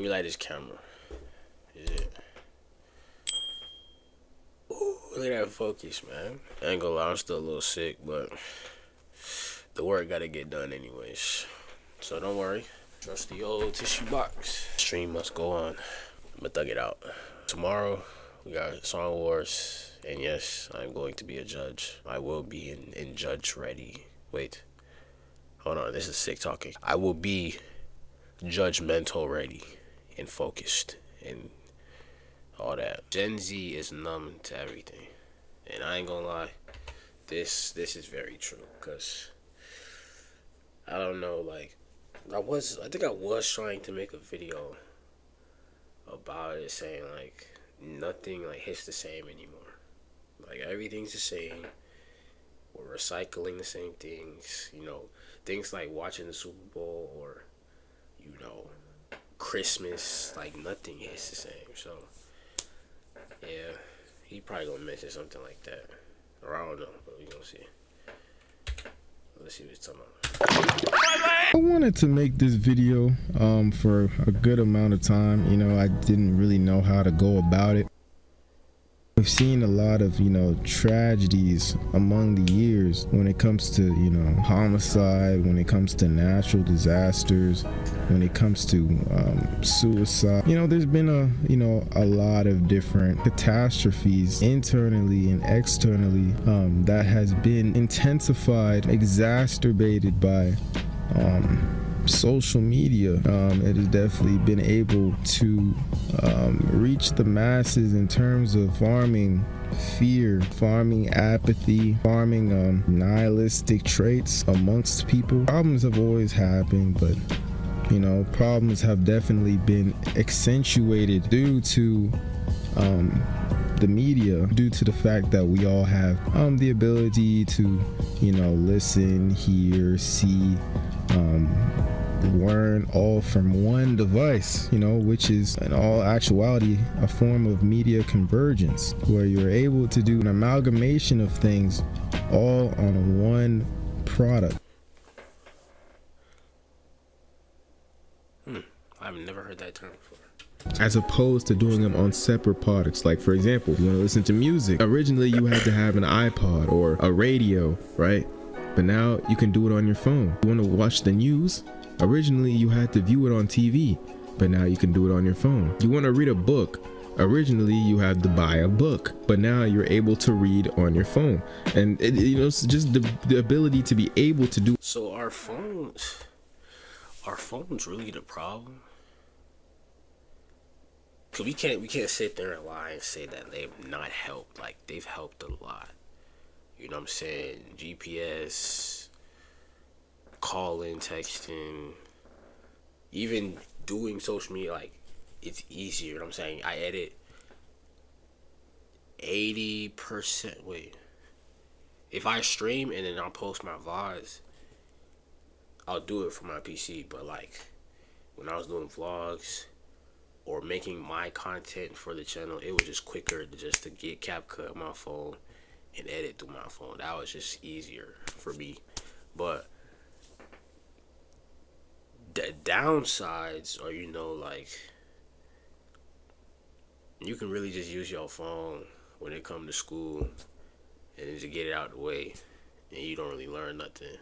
Let me light this camera. Is it? Ooh, look at that focus, man. I ain't gonna lie, I'm still a little sick, but the work gotta get done anyways. So don't worry. Trust the old tissue box. Stream must go on. I'ma thug it out. Tomorrow, we got Song Wars. And yes, I'm going to be a judge. I will be in judge ready. Wait. Hold on, this is sick talking. I will be judgmental ready and focused and all that. Gen Z is numb to everything. And I ain't gonna lie, this is very true. Cause I don't know, like I think I was trying to make a video about it, saying like nothing like hits the same anymore. Like everything's the same. We're recycling the same things, you know, things like watching the Super Bowl or, you know, Christmas, like nothing hits the same. So yeah, he probably gonna mention something like that, or I don't know, but we gonna see. Let's see what he's talking about. I wanted to make this video for a good amount of time. You know, I didn't really know how to go about it. We've seen a lot of, you know, tragedies among the years when it comes to, you know, homicide, when it comes to natural disasters, when it comes to suicide. You know, there's been a lot of different catastrophes internally and externally that has been intensified, exacerbated by social media. It has definitely been able to reach the masses in terms of farming fear, farming apathy, farming nihilistic traits amongst people. Problems have always happened, but you know, problems have definitely been accentuated due to the media, due to the fact that we all have the ability to, you know, listen, hear, see, learn all from one device, you know, which is in all actuality a form of media convergence, where you're able to do an amalgamation of things all on one product. I've never heard that term before. As opposed to doing them on separate products. Like, for example, you want to listen to music. Originally, you had to have an iPod or a radio, right? But now you can do it on your phone. You want to watch the news? Originally, you had to view it on TV, but now you can do it on your phone. You want to read a book? Originally, you had to buy a book, but now you're able to read on your phone. And you know, it's just the ability to be able to do. So our phones really the problem? Cause we can't sit there and lie and say that they've not helped. Like, they've helped a lot. You know what I'm saying? GPS, calling, texting, even doing social media, like, it's easier. You know what I'm saying? I edit 80%. Wait. If I stream and then I'll post my VODs, I'll do it from my PC. But, like, when I was doing vlogs or making my content for the channel, it was just quicker to get CapCut on my phone and edit through my phone. That was just easier for me. But the downsides are, you know, like, you can really just use your phone when it comes to school and just get it out of the way, and you don't really learn nothing.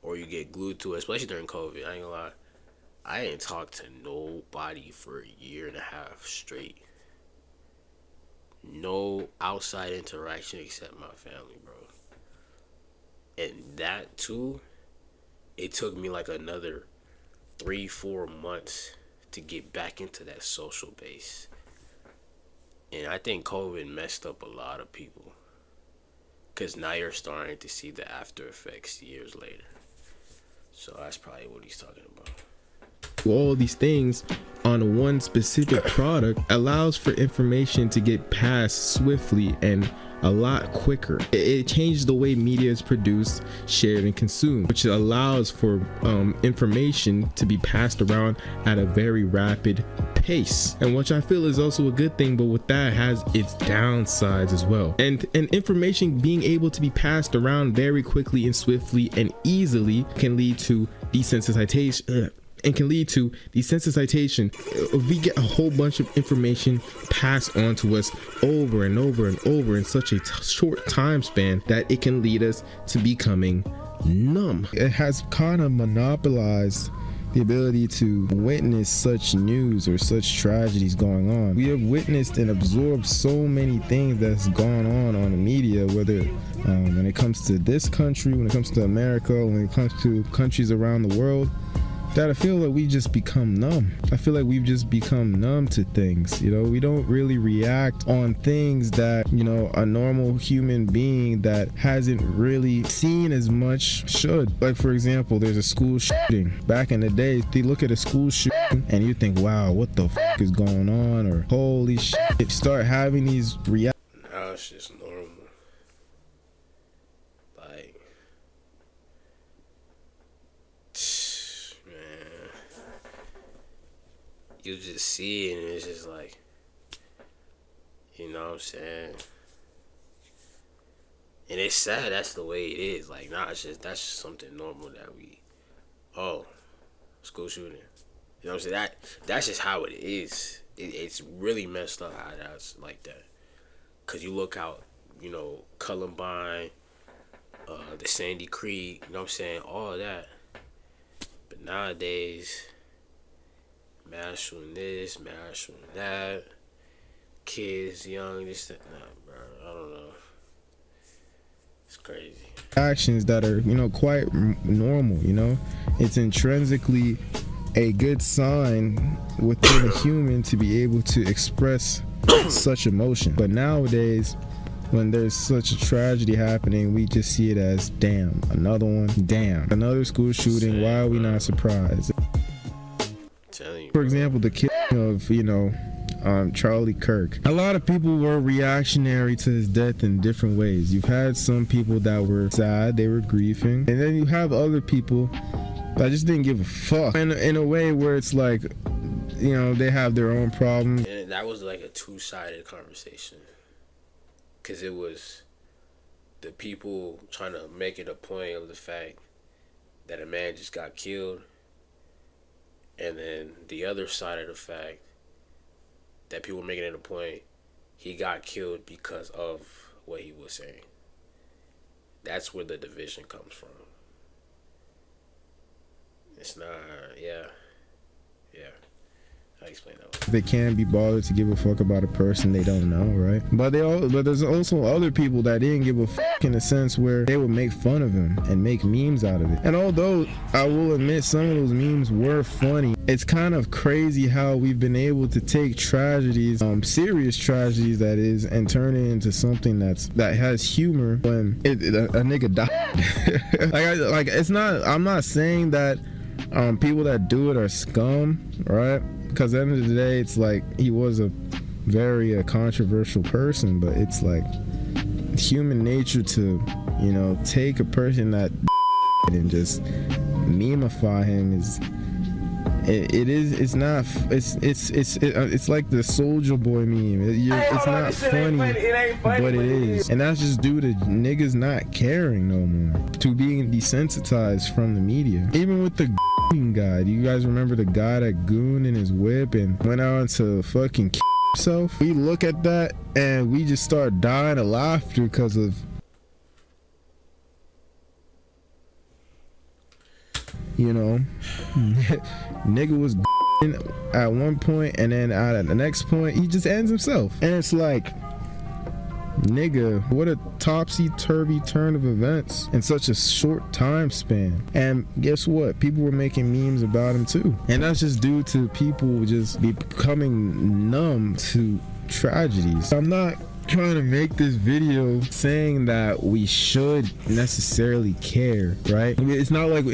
Or you get glued to it, especially during COVID. I ain't gonna lie, I ain't talked to nobody for a year and a half straight. No outside interaction except my family, bro. And that too, it took me like another 3-4 months to get back into that social base. And I think COVID messed up a lot of people, because now you're starting to see the after effects years later. So that's probably what he's talking about. All these things on one specific product allows for information to get passed swiftly and a lot quicker. It changes the way media is produced, shared, and consumed, which allows for information to be passed around at a very rapid pace, and which I feel is also a good thing, but with that has its downsides as well. And information being able to be passed around very quickly and swiftly and easily can lead to desensitization and can lead to desensitization. If we get a whole bunch of information passed on to us over and over and over in such a short time span, that it can lead us to becoming numb. It has kind of monopolized the ability to witness such news or such tragedies going on. We have witnessed and absorbed so many things that's gone on the media, whether when it comes to this country, when it comes to America, when it comes to countries around the world, that I feel like we just become numb. I feel like we've just become numb to things. You know, we don't really react on things that, you know, a normal human being that hasn't really seen as much should. Like, for example, there's a school shooting. Back in the day, they look at a school shooting and you think, wow, what the f is going on? Or holy shit. Start having these reactions. Now it's just normal. Like, you just see it and it's just like, you know what I'm saying? And it's sad that's the way it is. Like, nah, that's just something normal that we, school shooting. You know what I'm saying? That's just how it is. It's really messed up how that's like that. Cause you look out, you know, Columbine, the Sandy Creek, you know what I'm saying? All that. But nowadays, mass shooting this, mass shooting that, kids young, this, that, nah, bro, I don't know. It's crazy. Actions that are, you know, quite normal, you know? It's intrinsically a good sign within a human to be able to express such emotion. But nowadays, when there's such a tragedy happening, we just see it as, damn, another one, damn, another school shooting, why are we not surprised? For example, the killing of, you know, Charlie Kirk. A lot of people were reactionary to his death in different ways. You've had some people that were sad, they were grieving, and then you have other people that just didn't give a fuck. In a way where it's like, you know, they have their own problems. And that was like a two-sided conversation. Because it was the people trying to make it a point of the fact that a man just got killed. And then the other side of the fact that people were making it a point, he got killed because of what he was saying. That's where the division comes from. It's not, yeah. I explain that one. They can't be bothered to give a fuck about a person they don't know, right? But there's also other people that didn't give a fuck in a sense where they would make fun of him and make memes out of it. And although I will admit some of those memes were funny, it's kind of crazy how we've been able to take tragedies, serious tragedies that is, and turn it into something that has humor when a nigga died. like it's not. I'm not saying that people that do it are scum, right? Because at the end of the day, it's like he was a very controversial person, but it's like human nature to, you know, take a person that and just memify him is. It's like the Soulja Boy meme. It's not funny, but it is. And that's just due to niggas not caring no more, to being desensitized from the media. Even with the guy, do you guys remember the guy that gooned in his whip and went on to fucking kill himself? We look at that and we just start dying of laughter because of, you know, nigga was at one point and then at the next point he just ends himself. And it's like, nigga, what a topsy-turvy turn of events in such a short time span. And guess what? People were making memes about him too. And that's just due to people just becoming numb to tragedies. I'm not trying to make this video saying that we should necessarily care, right? It's not like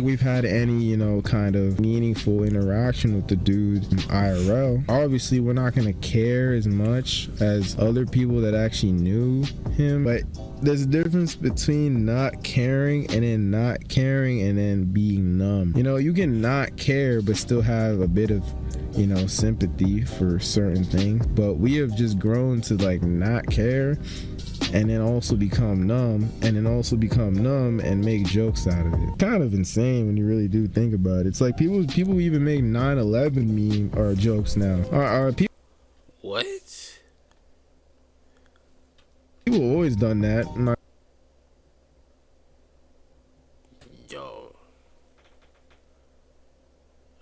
we've had any, you know, kind of meaningful interaction with the dude in IRL. Obviously we're not gonna care as much as other people that actually knew him, but there's a difference between not caring and then not caring and then being numb. You know, you can not care but still have a bit of, you know, sympathy for certain things, but we have just grown to like not care and then also become numb, and then also become numb and make jokes out of it. Kind of insane when you really do think about it. It's like people even make 9/11 meme or jokes now. Are people? What? People always done that. Yo,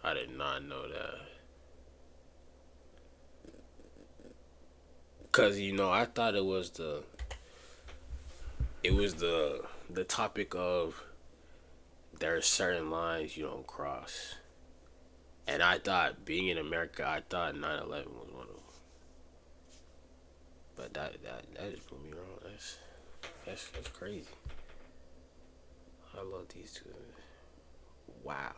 I did not know that. Cause I thought it was the topic of there are certain lines you don't cross, and I thought being in America, I thought 9/11 was one of them. But that just put me wrong. That's crazy. I love these two. Wow.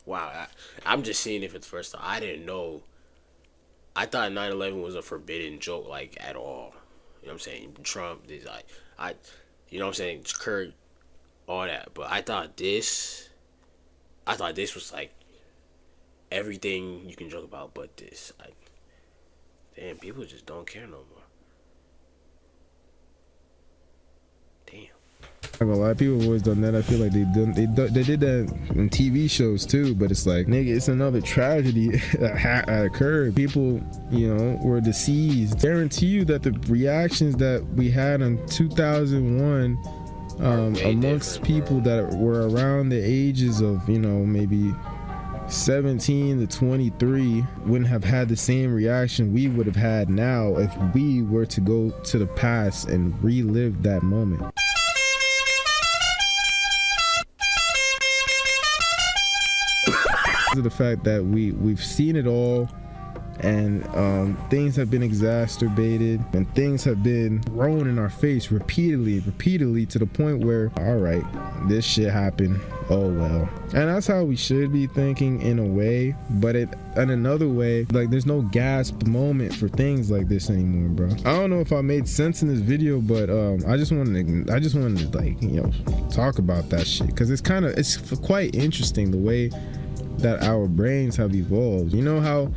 Wow, I'm just seeing it for the first time. I didn't know. I thought 9/11 was a forbidden joke, like, at all. You know what I'm saying? Trump, this, you know what I'm saying? Kurt, all that. But I thought this was, like, everything you can joke about but this. Damn, people just don't care no more. Damn. A lot of people have always done that. I feel like they did that in TV shows too, but it's like, nigga, it's another tragedy that occurred. People, were deceased. Guarantee you that the reactions that we had in 2001 amongst people that were around the ages of, maybe 17 to 23 wouldn't have had the same reaction we would have had now if we were to go to the past and relive that moment. The fact that we've seen it all, and things have been exacerbated and things have been thrown in our face repeatedly to the point where, all right, this shit happened, oh well. And that's how we should be thinking in a way, but in another way, like, there's no gasp moment for things like this anymore, bro. I don't know if I made sense in this video, but I just wanted to like, talk about that shit, because it's quite interesting the way that our brains have evolved. You know how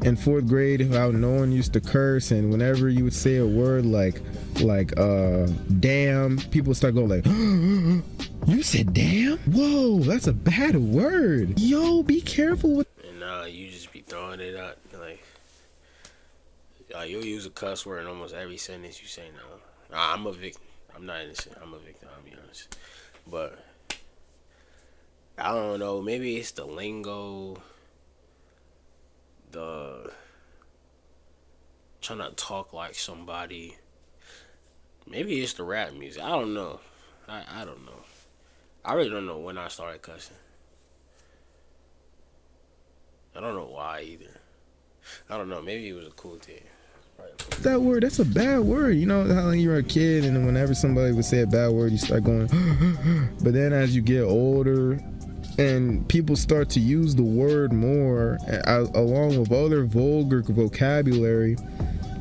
in 4th grade, how no one used to curse, and whenever you would say a word like damn, people start going like, you said damn? Whoa, that's a bad word. Yo, be careful with. And you just be throwing it out like, you'll use a cuss word in almost every sentence you say now. I'm a victim. I'm not innocent. I'm a victim, I'll be honest. But I don't know, maybe it's the lingo, the trying to talk like somebody. Maybe it's the rap music. I don't know. I don't know. I really don't know when I started cussing. I don't know why either. I don't know. Maybe it was a cool thing. That word, that's a bad word. You know how you're a kid and whenever somebody would say a bad word, you start going, but then as you get older and people start to use the word more along with other vulgar vocabulary,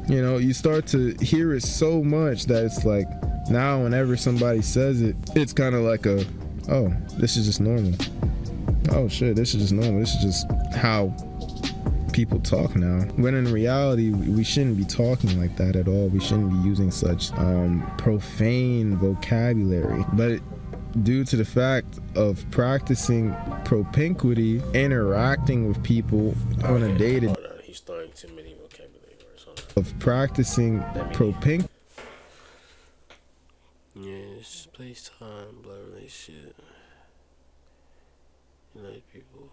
you start to hear it so much that it's like, now whenever somebody says it, it's kind of like oh, this is just normal. Oh shit, this is just normal. This is just how people talk now. When in reality, we shouldn't be talking like that at all. We shouldn't be using such profane vocabulary. But due to the fact of practicing propinquity, interacting with people on a day-to-day, he's throwing too many vocabulary words. Of practicing propinquity. Yes, place, time, blood relationship. You like people.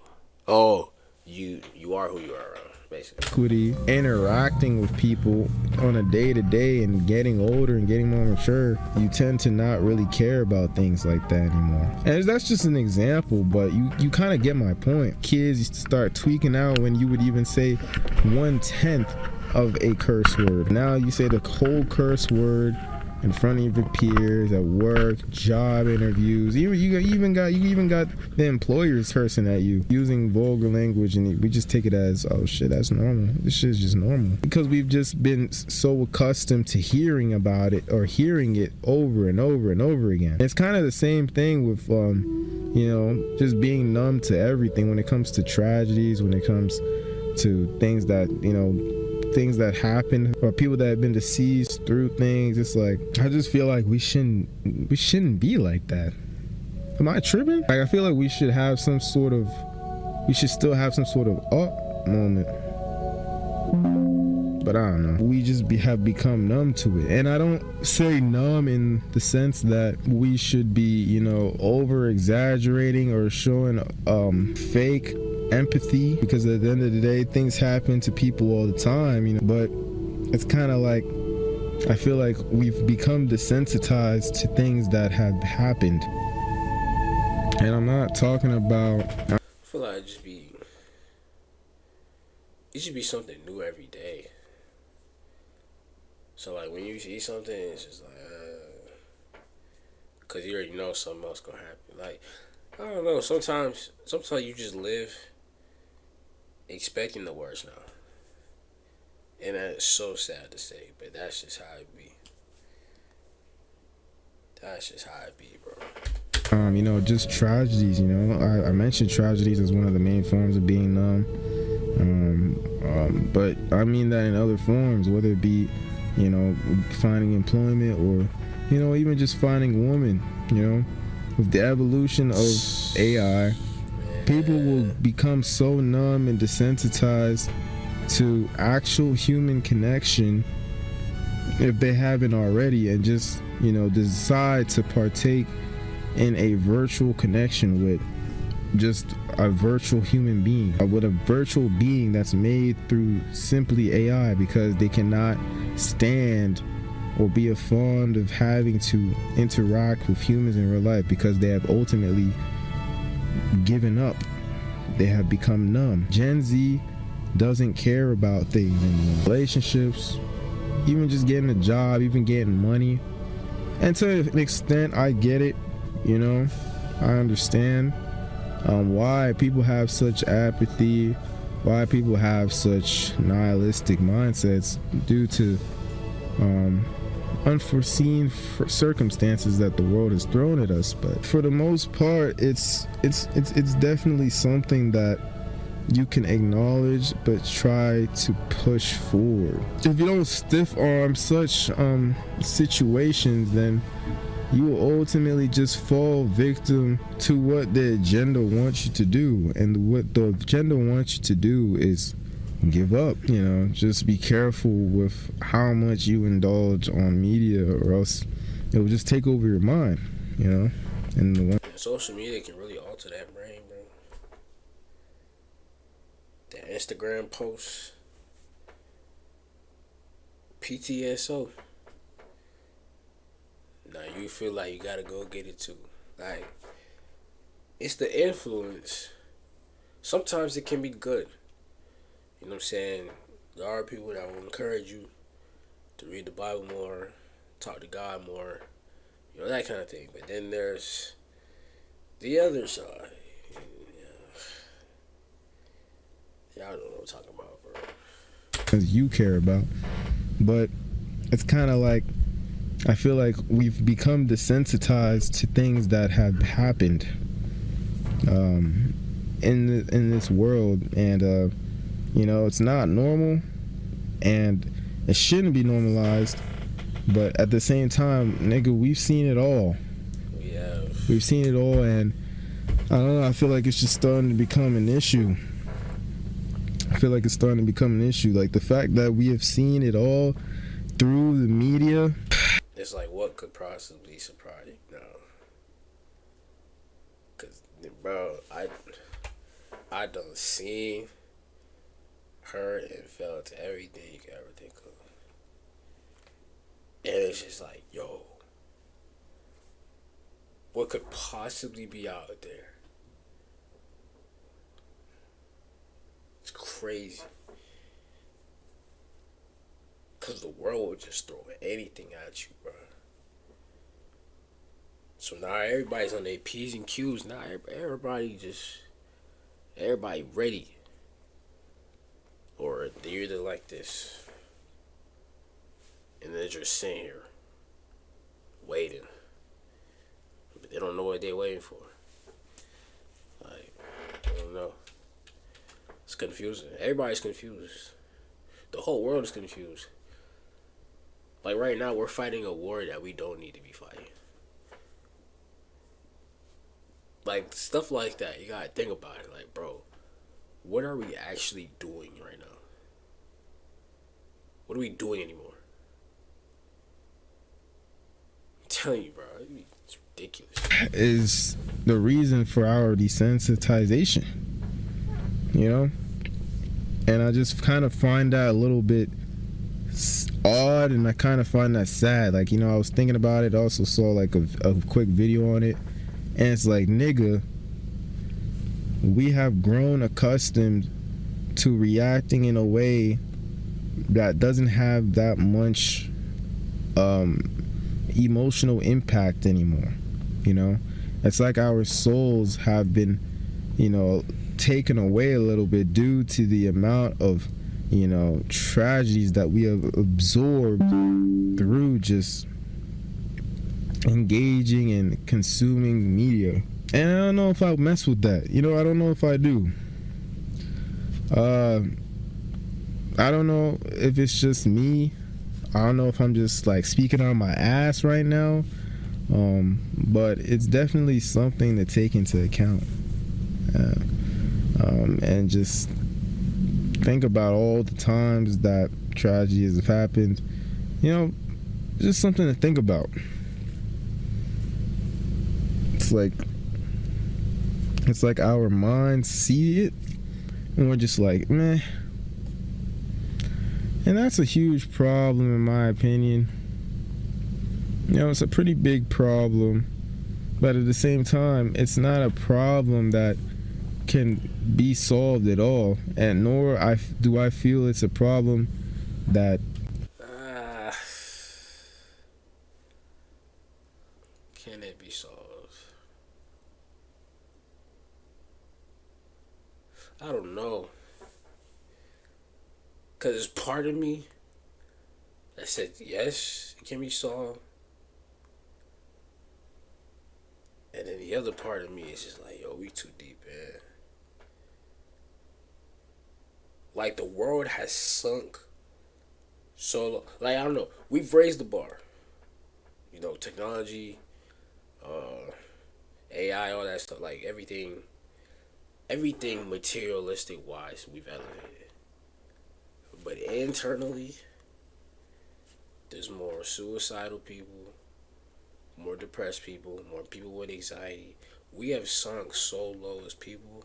Oh, you are who you are around, basically. Interacting with people on a day-to-day and getting older and getting more mature, you tend to not really care about things like that anymore. And that's just an example, but you kind of get my point. Kids used to start tweaking out when you would even say 1/10 of a curse word. Now you say the whole curse word in front of your peers at work, job interviews. You even got the employers cursing at you, using vulgar language, and we just take it as, oh shit, that's normal. This shit is just normal, because we've just been so accustomed to hearing about it or hearing it over and over and over again. It's kind of the same thing with just being numb to everything when it comes to tragedies, when it comes to things that, you know, things that happen, or people that have been deceased through things. It's like, I just feel like we shouldn't be like that. Am I tripping? Like, I feel like we should still have some sort of moment. But I don't know. We just have become numb to it. And I don't say numb in the sense that we should be, you know, over exaggerating or showing fake empathy, because at the end of the day, things happen to people all the time, you know. But it's kind of like, I feel like we've become desensitized to things that have happened. And I'm not talking about, I feel like it should be something new every day. So like when you see something, it's just like, cause you already know something else gonna happen. Like, I don't know. Sometimes you just live expecting the worst now, and that's so sad to say, but that's just how it be. That's just how it be, bro. you know, just tragedies. You know, I mentioned tragedies as one of the main forms of being numb. But I mean that in other forms, whether it be, you know, finding employment, or, you know, even just finding a woman. You know, with the evolution of AI, people will become so numb and desensitized to actual human connection, if they haven't already, and just, you know, decide to partake in a virtual connection with just a virtual human being, with a virtual being that's made through simply AI, because they cannot stand or be fond of having to interact with humans in real life, because they have ultimately given up. They have become numb. Gen Z doesn't care about things anymore. Relationships, even just getting a job, even getting money. And to an extent, I get it, you know, I understand why people have such apathy, why people have such nihilistic mindsets, due to unforeseen circumstances that the world has thrown at us. But for the most part, it's definitely something that you can acknowledge, but try to push forward. If you don't stiff arm such situations, then you will ultimately just fall victim to what the agenda wants you to do. And what the agenda wants you to do is give up. You know, just be careful with how much you indulge on media, or else it will just take over your mind, you know. And social media can really alter that brain, bro. That Instagram post, PTSO. Now you feel like you gotta go get it too. Like, it's the influence. Sometimes it can be good. You know what I'm saying? There are people that will encourage you to read the Bible more, talk to God more, you know, that kind of thing. But then there's the other side. Y'all don't know what I'm talking about, bro. Because you care about. But it's kind of like, I feel like we've become desensitized to things that have happened in this world, and you know, it's not normal, and it shouldn't be normalized. But at the same time, nigga, we've seen it all. We've seen it all, and I don't know, I feel like it's just starting to become an issue. Like the fact that we have seen it all through the media. It's like, what could possibly surprise you? No. Cause, bro, I done seen, heard, and felt everything you could ever think of. And it's just like, yo, what could possibly be out there? It's crazy. Cause the world will just throw anything at you, bro. So now everybody's on their P's and Q's. Now everybody ready. Or they're either like this, and they're just sitting here waiting, but they don't know what they're waiting for. Like, I don't know. It's confusing. Everybody's confused. The whole world is confused. Like right now, we're fighting a war that we don't need to be fighting. Like stuff like that, you gotta think about it. Like, bro, what are we actually doing right now? What are we doing anymore? I'm telling you, bro, it's ridiculous. Is the reason for our desensitization, you know? And I just kind of find that a little bit odd, and I kind of find that sad. Like, you know, I was thinking about it, also saw like a quick video on it, and it's like, nigga, we have grown accustomed to reacting in a way that doesn't have that much emotional impact anymore. You know, it's like our souls have been, you know, taken away a little bit due to the amount of, you know, tragedies that we have absorbed through just engaging and consuming media. And I don't know if I mess with that. You know, I don't know if I do. I don't know if it's just me. I don't know if I'm just like speaking on my ass right now. But it's definitely something to take into account. And just think about all the times that tragedies have happened. You know, just something to think about. It's like our minds see it and we're just like, meh. And that's a huge problem in my opinion. You know, it's a pretty big problem, but at the same time, it's not a problem that can be solved at all, and nor do I feel it's a problem that can it be solved? I don't know, cause there's part of me that said yes, it can be solved. And then the other part of me is just like, yo, we too deep, man. Like, the world has sunk so low. Like, I don't know. We've raised the bar. You know, technology, AI, all that stuff. Like, everything materialistic wise, we've elevated. But internally, there's more suicidal people, more depressed people, more people with anxiety. We have sunk so low as people.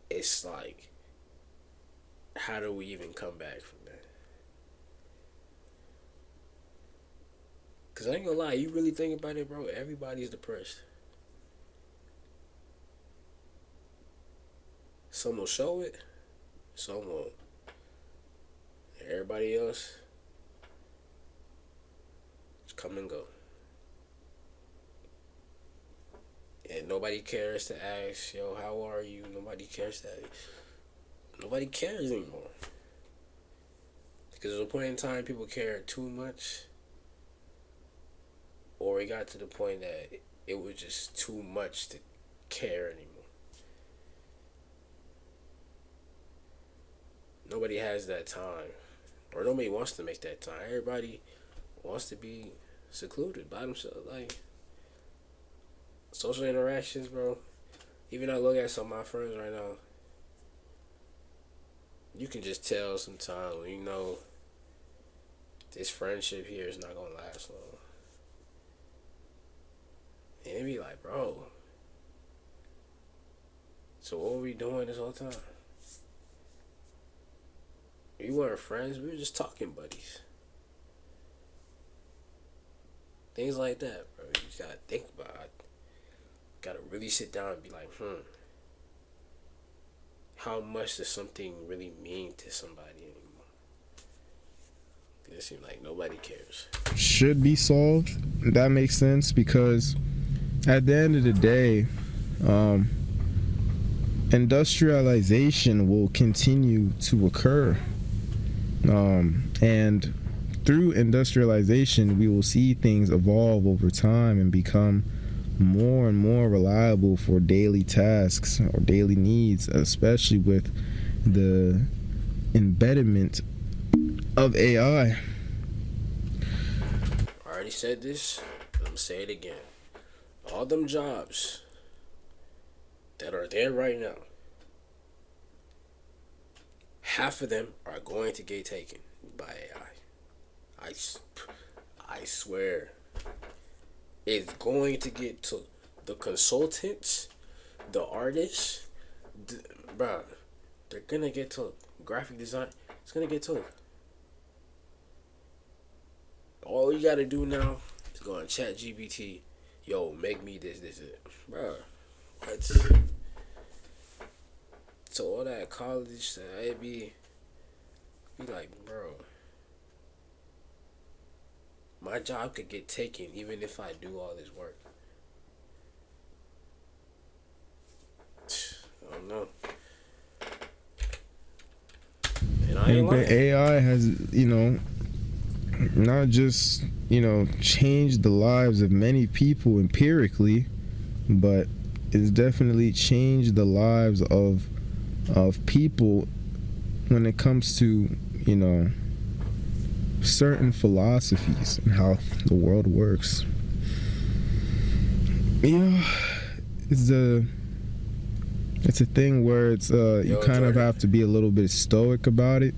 It's like, how do we even come back from that? Cause I ain't gonna lie, you really think about it, bro, everybody's depressed. Some will show it, some won't. Everybody else, come and go. And nobody cares to ask, yo, how are you? Nobody cares that. Nobody cares anymore. Because there's a point in time people cared too much. Or it got to the point that it was just too much to care anymore. Nobody has that time. Or nobody wants to make that time. Everybody wants to be secluded by themselves. Like, social interactions, bro. Even I look at some of my friends right now, you can just tell sometimes when you know this friendship here is not gonna last long. And it be like, bro, so what were we doing this whole time? We weren't friends, we were just talking buddies. Things like that, bro. You just gotta think about it. Gotta really sit down and be like, how much does something really mean to somebody anymore? It seems like nobody cares. should be solved. That makes sense, because at the end of the day, industrialization will continue to occur. And through industrialization, we will see things evolve over time and become more and more reliable for daily tasks or daily needs, especially with the embedment of AI. I already said this, but I'm gonna say it again. All them jobs that are there right now, half of them are going to get taken by AI. I swear. It's going to get took. The consultants, the artists, bruh, they're gonna get took. Graphic design, it's gonna get took. All you gotta do now is go on ChatGPT. Yo, make me this, bruh. What? So all that college, that be like, bro, my job could get taken even if I do all this work. I don't know. And I ain't lying. AI has, not just, changed the lives of many people empirically, but it's definitely changed the lives of people when it comes to, certain philosophies and how the world works. It's a thing where it's you kind of have to be a little bit stoic about it.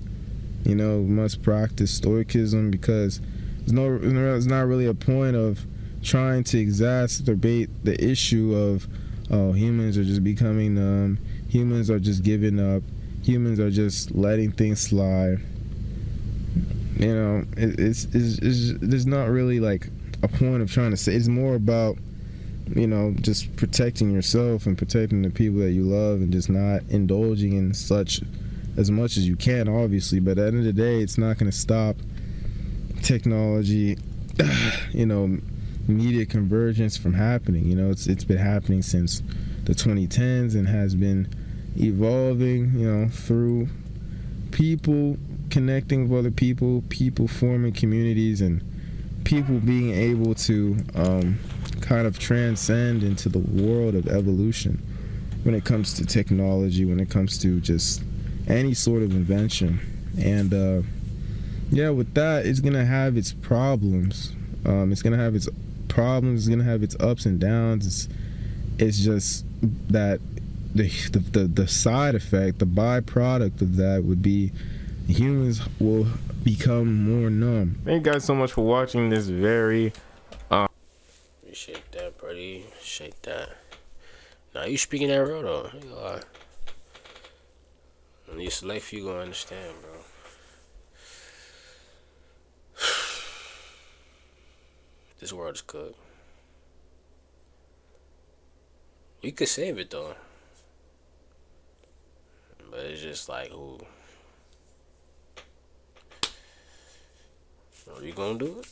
We must practice stoicism, because there's not really a point of trying to exacerbate the issue of, humans are just becoming numb, humans are just giving up, humans are just letting things slide. It's there's not really like a point of trying to say. It's more about, just protecting yourself and protecting the people that you love, and just not indulging in such as much as you can, obviously. But at the end of the day, it's not going to stop technology, media convergence from happening. It's been happening since the 2010s and has been evolving, through people connecting with other people, people forming communities, and people being able to kind of transcend into the world of evolution when it comes to technology, when it comes to just any sort of invention. And with that, it's gonna have its problems. It's gonna have its ups and downs. It's just that the side effect, the byproduct of that would be humans will become more numb. Thank you guys so much for watching this very Appreciate that, buddy. Appreciate that. Now you speaking that real though. At least life you gonna understand, bro. This world is cooked. We could save it though, but it's just like, who? Are you gonna do it?